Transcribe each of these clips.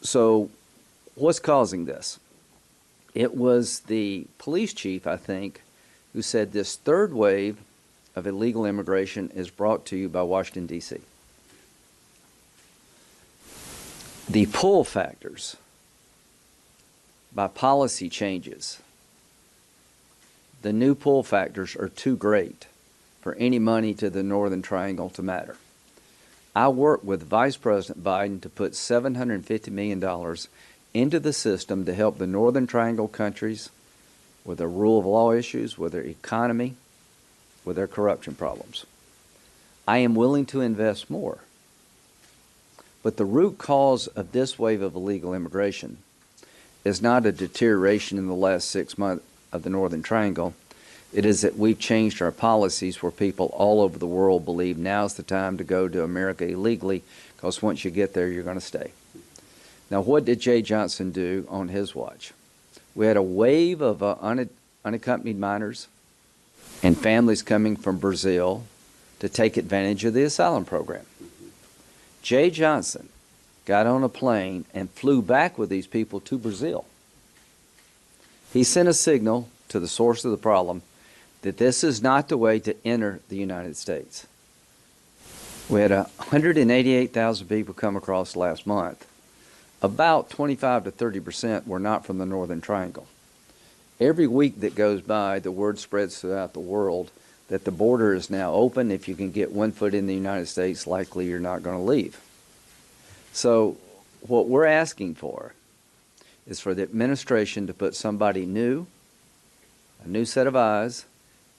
So what's causing this? It was the police chief, I think, who said this third wave of illegal immigration is brought to you by Washington, D.C. The pull factors by policy changes, the new pull factors are too great for any money to the Northern Triangle to matter. I worked with Vice President Biden to put $750 million into the system to help the Northern Triangle countries with their rule of law issues, with their economy, with their corruption problems. I am willing to invest more. But the root cause of this wave of illegal immigration is not a deterioration in the last 6 months of the Northern Triangle. It is that we've changed our policies where people all over the world believe now's the time to go to America illegally, because once you get there, you're going to stay. Now, what did Jeh Johnson do on his watch? We had a wave of unaccompanied minors and families coming from Brazil to take advantage of the asylum program. Jeh Johnson got on a plane and flew back with these people to Brazil. He sent a signal to the source of the problem that this is not the way to enter the United States. We had 188,000 people come across last month. About 25 to 30% were not from the Northern Triangle. Every week that goes by, the word spreads throughout the world that the border is now open. If you can get 1 foot in the United States, likely you're not going to leave. So what we're asking for is for the administration to put somebody new, a new set of eyes,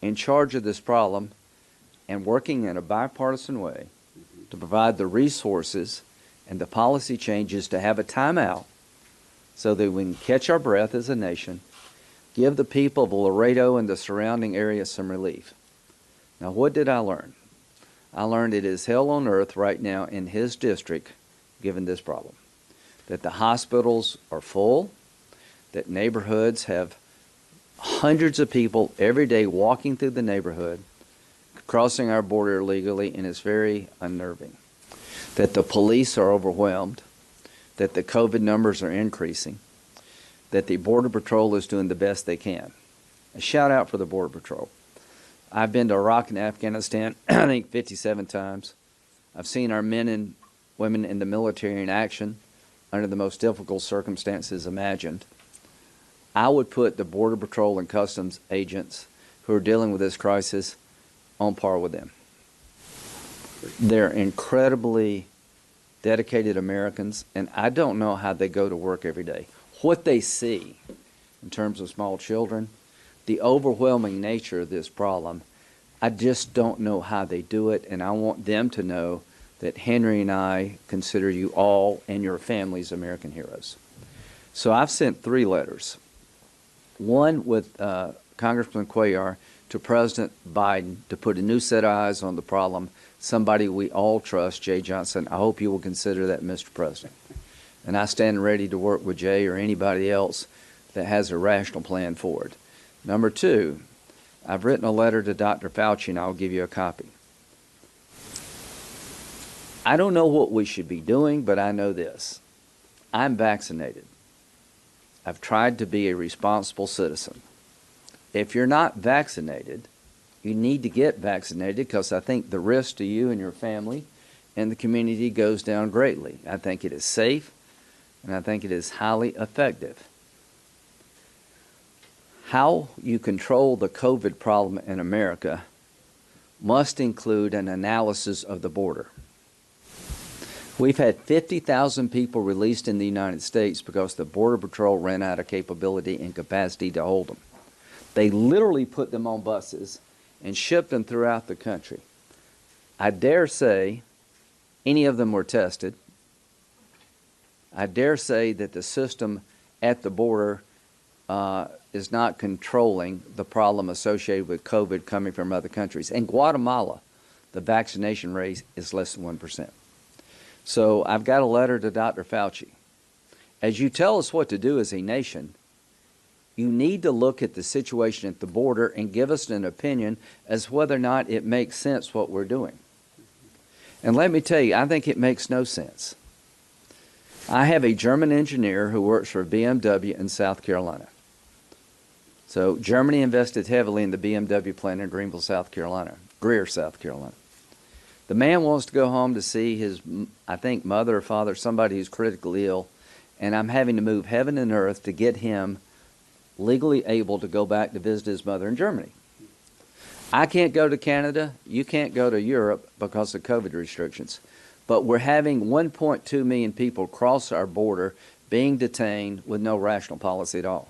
in charge of this problem and working in a bipartisan way to provide the resources and the policy changes to have a timeout so that we can catch our breath as a nation, give the people of Laredo and the surrounding area some relief. Now, what did I learn? I learned it is hell on earth right now in his district, given this problem. That the hospitals are full, that neighborhoods have hundreds of people every day walking through the neighborhood, crossing our border illegally, and it's very unnerving. That the police are overwhelmed, that the COVID numbers are increasing, that the Border Patrol is doing the best they can. A shout out for the Border Patrol. I've been to Iraq and Afghanistan, I think 57 times. I've seen our men and women in the military in action under the most difficult circumstances imagined. I would put the Border Patrol and Customs agents who are dealing with this crisis on par with them. They're incredibly dedicated Americans, and I don't know how they go to work every day. What they see in terms of small children, the overwhelming nature of this problem, I just don't know how they do it, and I want them to know that Henry and I consider you all and your families American heroes. So I've sent 3 letters. One with Congressman Cuellar to President Biden to put a new set of eyes on the problem, somebody we all trust, Jeh Johnson. I hope you will consider that, Mr. President. And I stand ready to work with Jay or anybody else that has a rational plan forward. Number 2, I've written a letter to Dr. Fauci, and I'll give you a copy. I don't know what we should be doing, but I know this. I'm vaccinated. I've tried to be a responsible citizen. If you're not vaccinated, you need to get vaccinated, because I think the risk to you and your family and the community goes down greatly. I think it is safe, and I think it is highly effective. How you control the COVID problem in America must include an analysis of the border. We've had 50,000 people released in the United States because the Border Patrol ran out of capability and capacity to hold them. They literally put them on buses and shipped them throughout the country. I dare say any of them were tested. I dare say that the system at the border is not controlling the problem associated with COVID coming from other countries. In Guatemala, the vaccination rate is less than 1%. So I've got a letter to Dr. Fauci. As you tell us what to do as a nation, you need to look at the situation at the border and give us an opinion as whether or not it makes sense what we're doing. And let me tell you, I think it makes no sense. I have a German engineer who works for BMW in South Carolina. So Germany invested heavily in the BMW plant in Greenville, South Carolina, Greer, South Carolina. The man wants to go home to see his, I think, mother or father, somebody who's critically ill, and I'm having to move heaven and earth to get him legally able to go back to visit his mother in Germany. I can't go to Canada, you can't go to Europe because of COVID restrictions. But we're having 1.2 million people cross our border being detained with no rational policy at all.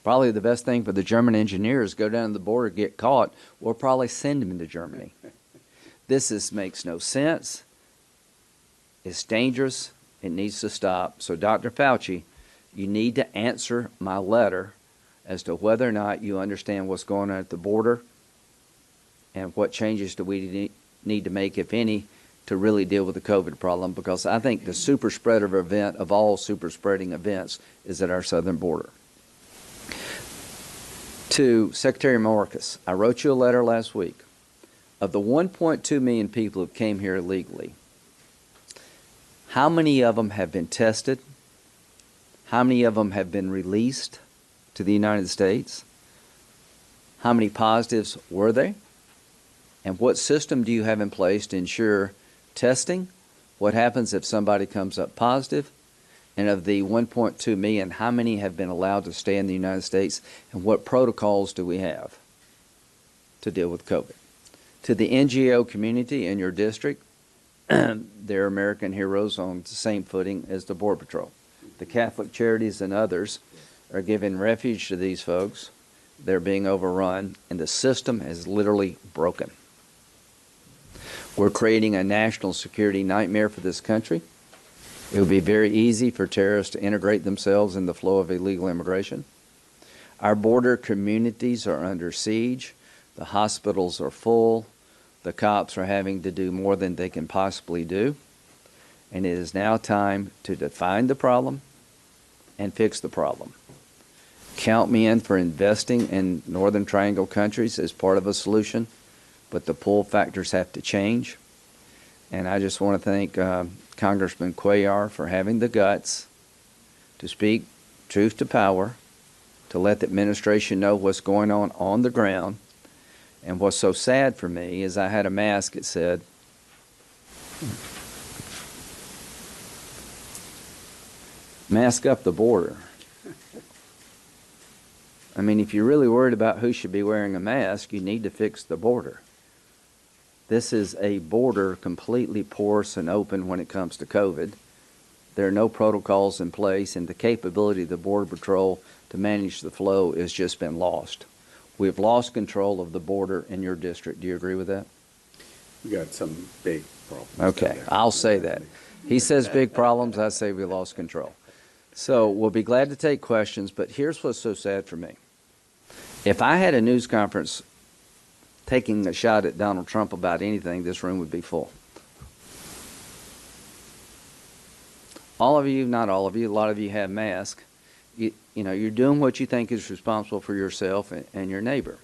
Probably the best thing for the German engineers, go down to the border, get caught, we'll probably send them into Germany. This makes no sense. It's dangerous. It needs to stop. So Dr. Fauci, you need to answer my letter as to whether or not you understand what's going on at the border and what changes do we need to make, if any, to really deal with the COVID problem, because I think the super spreader event of all super spreading events is at our southern border. To Secretary Mayorkas, I wrote you a letter last week. Of the 1.2 million people who came here illegally, how many of them have been tested? How many of them have been released to the United States? How many positives were there? And what system do you have in place to ensure testing? What happens if somebody comes up positive? And of the 1.2 million, how many have been allowed to stay in the United States? And what protocols do we have to deal with COVID? To the NGO community in your district, they're American heroes on the same footing as the Border Patrol. The Catholic charities and others are giving refuge to these folks. They're being overrun, and the system is literally broken. We're creating a national security nightmare for this country. It would be very easy for terrorists to integrate themselves in the flow of illegal immigration. Our border communities are under siege. The hospitals are full. The cops are having to do more than they can possibly do. And it is now time to define the problem and fix the problem. Count me in for investing in Northern Triangle countries as part of a solution, but the pull factors have to change. And I just want to thank Congressman Cuellar for having the guts to speak truth to power, to let the administration know what's going on the ground. And what's so sad for me is I had a mask that said, "Mask up the border." I mean, if you're really worried about who should be wearing a mask, you need to fix the border. This is a border completely porous and open when it comes to COVID. There are no protocols in place, and the capability of the Border Patrol to manage the flow has just been lost. We've lost control of the border in your district. Do you agree with that? We got some big problems. Okay, I'll say that. He says big problems, I say we lost control. So we'll be glad to take questions, but here's what's so sad for me. If I had a news conference taking a shot at Donald Trump about anything, this room would be full. All of you, not all of you, a lot of you have masks. You know, you're doing what you think is responsible for yourself and your neighbor.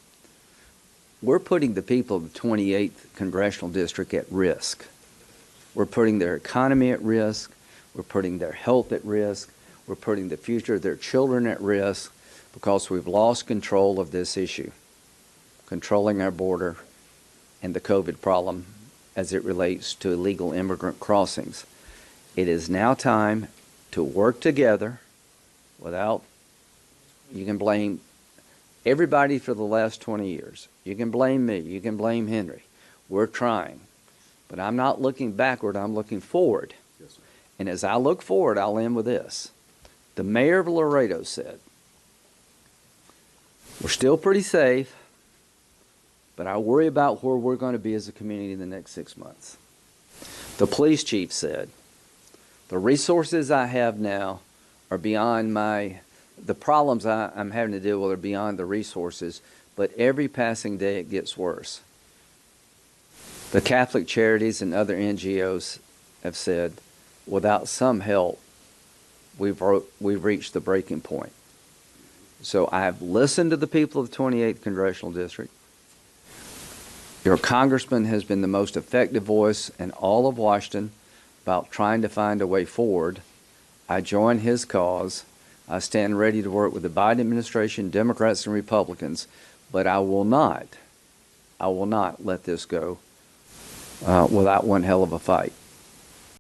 We're putting the people of the 28th Congressional District at risk. We're putting their economy at risk. We're putting their health at risk. We're putting the future of their children at risk because we've lost control of this issue, controlling our border and the COVID problem as it relates to illegal immigrant crossings. It is now time to work together without, you can blame everybody for the last 20 years. You can blame me. You can blame Henry. We're trying. But I'm not looking backward. I'm looking forward. Yes, sir. And as I look forward, I'll end with this. The mayor of Laredo said, we're still pretty safe, but I worry about where we're going to be as a community in the next 6 months. The police chief said, the resources I have now are beyond the problems I'm having to deal with are beyond the resources, but every passing day it gets worse. The Catholic charities and other NGOs have said, without some help, we've reached the breaking point. So I have listened to the people of the 28th Congressional District. Your congressman has been the most effective voice in all of Washington about trying to find a way forward. I join his cause. I stand ready to work with the Biden administration, Democrats and Republicans, but I will not let this go without one hell of a fight.